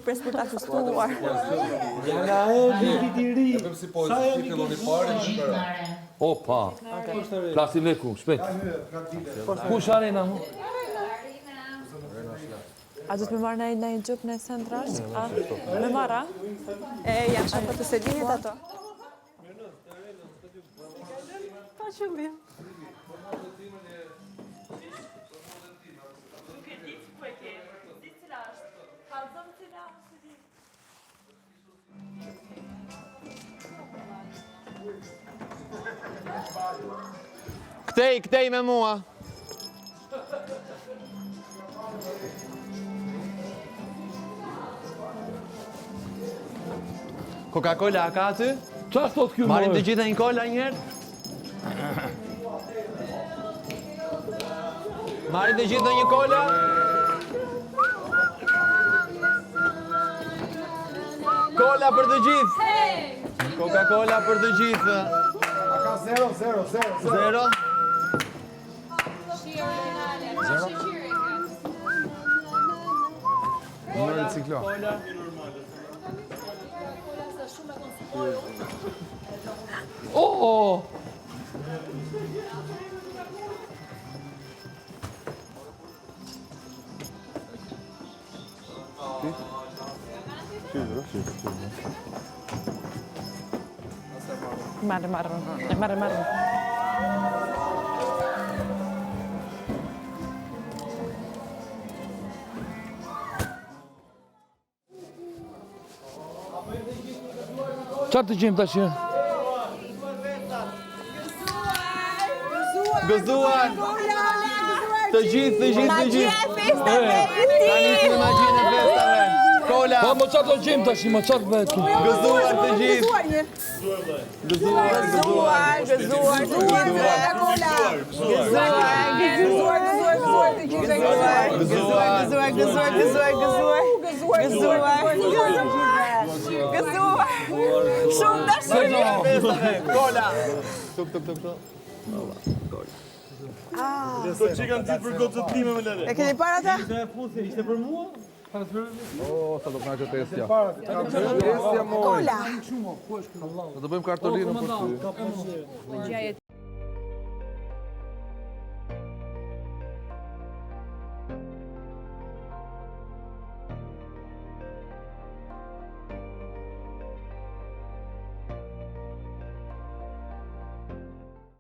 pres për ta kustuar. Jana e vit i ri. Sa janë filloni parë në Opa. Plasi leku, shpejt. Kush arena mu? A du të me marrë në një gjupë në centrash? Me marra? Jasha për të sedinit ato. Pa qëllim. Këtej me mua. Coca-Cola ka aty? Qa thot kjo Marim të gjitha një kola njerë? Marim të gjitha një kola? Kola për të gjithë! Coca-Cola për të gjithë! Ka 0. Zero? Në riciklo. Oh! Marrë. Qarë të gjimë tash? Gëzuar! Të gjithë! Magjia e festave! Ka njësë në magjia e festave! Kola! Po, më qarë të gjimë tash, më qarë të vetë. Gëzuar të gjithë! Gëzuar të Shumë dashuri! Kola! Tuk. Do që kanë qitë për gocëtime me lere. E keni para ta? Ishte për mua? O, sa do të nga që testja. Testja moj. Kola! Do të bëjmë kartolinën për ty.